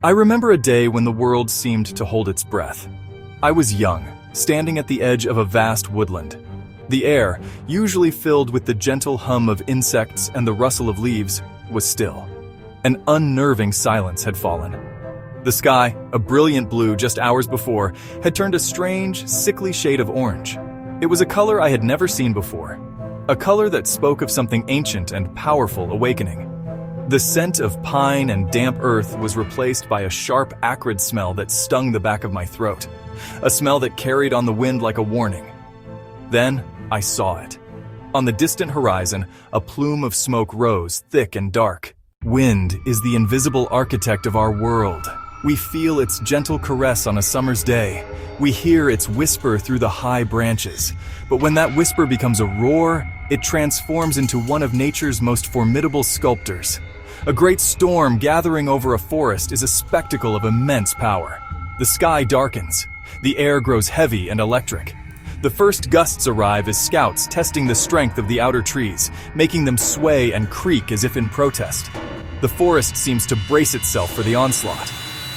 I remember a day when the world seemed to hold its breath. I was young, standing at the edge of a vast woodland. The air, usually filled with the gentle hum of insects and the rustle of leaves, was still. An unnerving silence had fallen. The sky, a brilliant blue just hours before, had turned a strange, sickly shade of orange. It was a color I had never seen before. A color that spoke of something ancient and powerful awakening. The scent of pine and damp earth was replaced by a sharp, acrid smell that stung the back of my throat. A smell that carried on the wind like a warning. Then, I saw it. On the distant horizon, a plume of smoke rose, thick and dark. Wind is the invisible architect of our world. We feel its gentle caress on a summer's day. We hear its whisper through the high branches. But when that whisper becomes a roar, it transforms into one of nature's most formidable sculptors. A great storm gathering over a forest is a spectacle of immense power. The sky darkens. The air grows heavy and electric. The first gusts arrive as scouts testing the strength of the outer trees, making them sway and creak as if in protest. The forest seems to brace itself for the onslaught.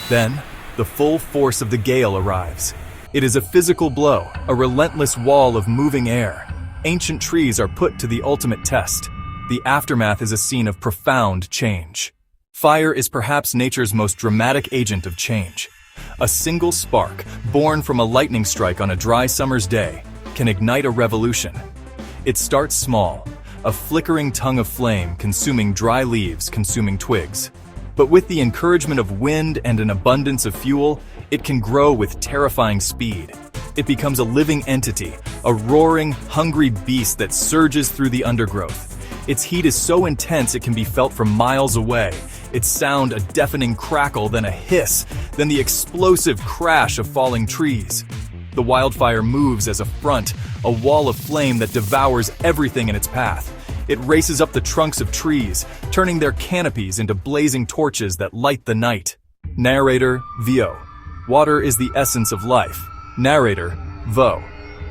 Then, the full force of the gale arrives. It is a physical blow, a relentless wall of moving air. Ancient trees are put to the ultimate test. The aftermath is a scene of profound change. Fire is perhaps nature's most dramatic agent of change. A single spark, born from a lightning strike on a dry summer's day, can ignite a revolution. It starts small, a flickering tongue of flame consuming dry leaves, consuming twigs. But with the encouragement of wind and an abundance of fuel, it can grow with terrifying speed. It becomes a living entity, a roaring, hungry beast that surges through the undergrowth. Its heat is so intense it can be felt from miles away. Its sound a deafening crackle, then a hiss, then the explosive crash of falling trees. The wildfire moves as a front, a wall of flame that devours everything in its path. It races up the trunks of trees, turning their canopies into blazing torches that light the night. Narrator, Vo. Water is the essence of life. Narrator, Vo.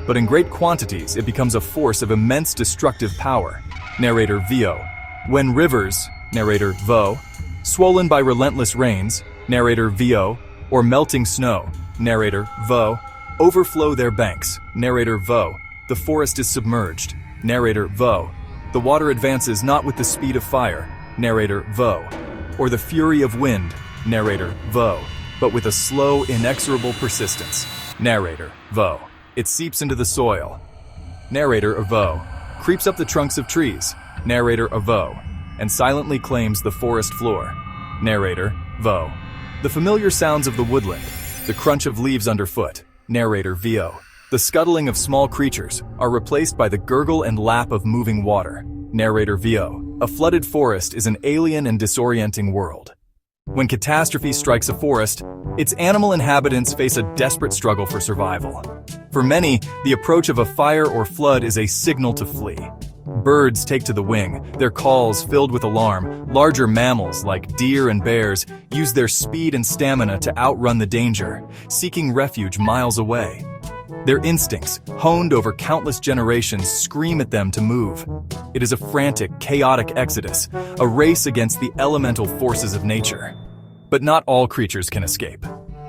But in great quantities, it becomes a force of immense destructive power. Narrator, Vo. When rivers, narrator, Vo, swollen by relentless rains, narrator, Vo, or melting snow, narrator, Vo, overflow their banks, narrator, Vo, the forest is submerged, narrator, Vo, the water advances not with the speed of fire, narrator, Vo, or the fury of wind, narrator, Vo, but with a slow, inexorable persistence, narrator, Vo. It seeps into the soil, narrator, Vo, creeps up the trunks of trees, narrator, Vo, and silently claims the forest floor, narrator, Vo. The familiar sounds of the woodland, the crunch of leaves underfoot, narrator, Vo. The scuttling of small creatures are replaced by the gurgle and lap of moving water, narrator, Vo. A flooded forest is an alien and disorienting world. When catastrophe strikes a forest, its animal inhabitants face a desperate struggle for survival. For many, the approach of a fire or flood is a signal to flee. Birds take to the wing, their calls filled with alarm. Larger mammals, like deer and bears, use their speed and stamina to outrun the danger, seeking refuge miles away. Their instincts, honed over countless generations, scream at them to move. It is a frantic, chaotic exodus, a race against the elemental forces of nature. But not all creatures can escape.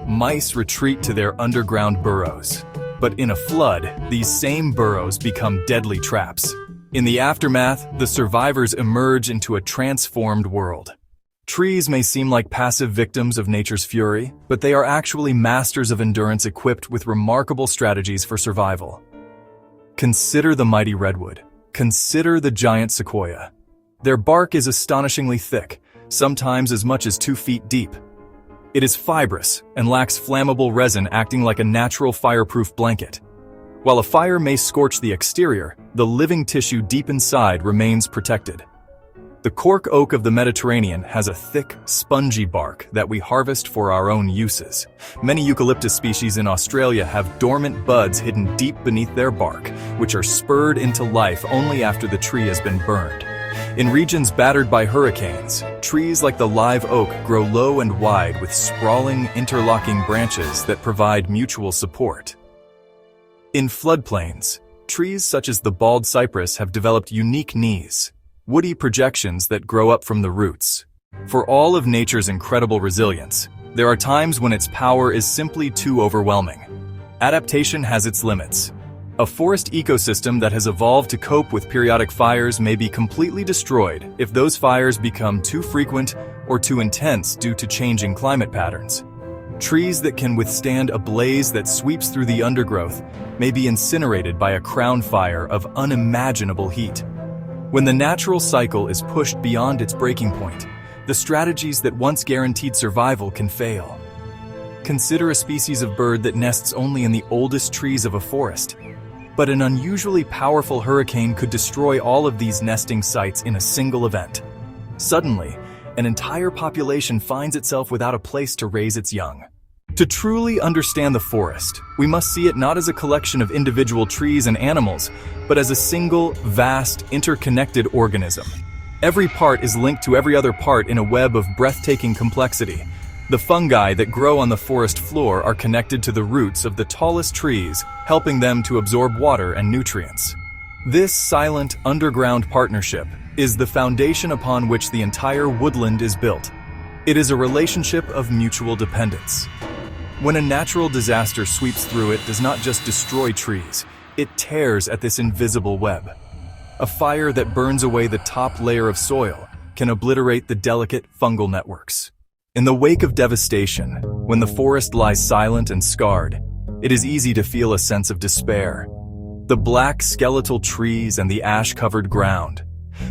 Mice retreat to their underground burrows. But in a flood, these same burrows become deadly traps. In the aftermath, the survivors emerge into a transformed world. Trees may seem like passive victims of nature's fury, but they are actually masters of endurance equipped with remarkable strategies for survival. Consider the mighty redwood. Consider the giant sequoia. Their bark is astonishingly thick, sometimes as much as 2 feet deep. It is fibrous and lacks flammable resin, acting like a natural fireproof blanket. While a fire may scorch the exterior, the living tissue deep inside remains protected. The cork oak of the Mediterranean has a thick, spongy bark that we harvest for our own uses. Many eucalyptus species in Australia have dormant buds hidden deep beneath their bark, which are spurred into life only after the tree has been burned. In regions battered by hurricanes, trees like the live oak grow low and wide with sprawling, interlocking branches that provide mutual support. In floodplains, trees such as the bald cypress have developed unique knees, woody projections that grow up from the roots. For all of nature's incredible resilience, There are times when its power is simply too overwhelming. Adaptation has its limits. A forest ecosystem that has evolved to cope with periodic fires may be completely destroyed if those fires become too frequent or too intense due to changing climate patterns. Trees that can withstand a blaze that sweeps through the undergrowth may be incinerated by a crown fire of unimaginable heat. When the natural cycle is pushed beyond its breaking point, the strategies that once guaranteed survival can fail. Consider a species of bird that nests only in the oldest trees of a forest. But an unusually powerful hurricane could destroy all of these nesting sites in a single event. Suddenly, an entire population finds itself without a place to raise its young. To truly understand the forest, we must see it not as a collection of individual trees and animals, but as a single, vast, interconnected organism. Every part is linked to every other part in a web of breathtaking complexity. The fungi that grow on the forest floor are connected to the roots of the tallest trees, helping them to absorb water and nutrients. This silent, underground partnership is the foundation upon which the entire woodland is built. It is a relationship of mutual dependence. When a natural disaster sweeps through, it does not just destroy trees, it tears at this invisible web. A fire that burns away the top layer of soil can obliterate the delicate fungal networks. In the wake of devastation, when the forest lies silent and scarred, it is easy to feel a sense of despair. The black skeletal trees and the ash-covered ground.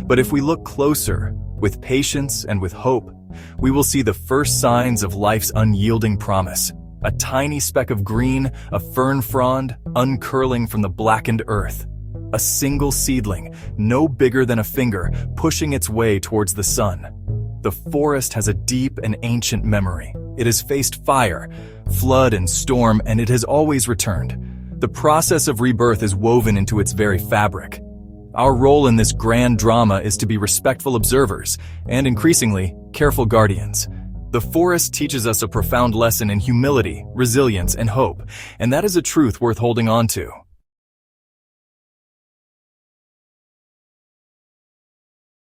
But if we look closer, with patience and with hope, we will see the first signs of life's unyielding promise. A tiny speck of green, a fern frond, uncurling from the blackened earth. A single seedling, no bigger than a finger, pushing its way towards the sun. The forest has a deep and ancient memory. It has faced fire, flood, and storm, and it has always returned. The process of rebirth is woven into its very fabric. Our role in this grand drama is to be respectful observers and, increasingly, careful guardians. The forest teaches us a profound lesson in humility, resilience, and hope, and that is a truth worth holding on to.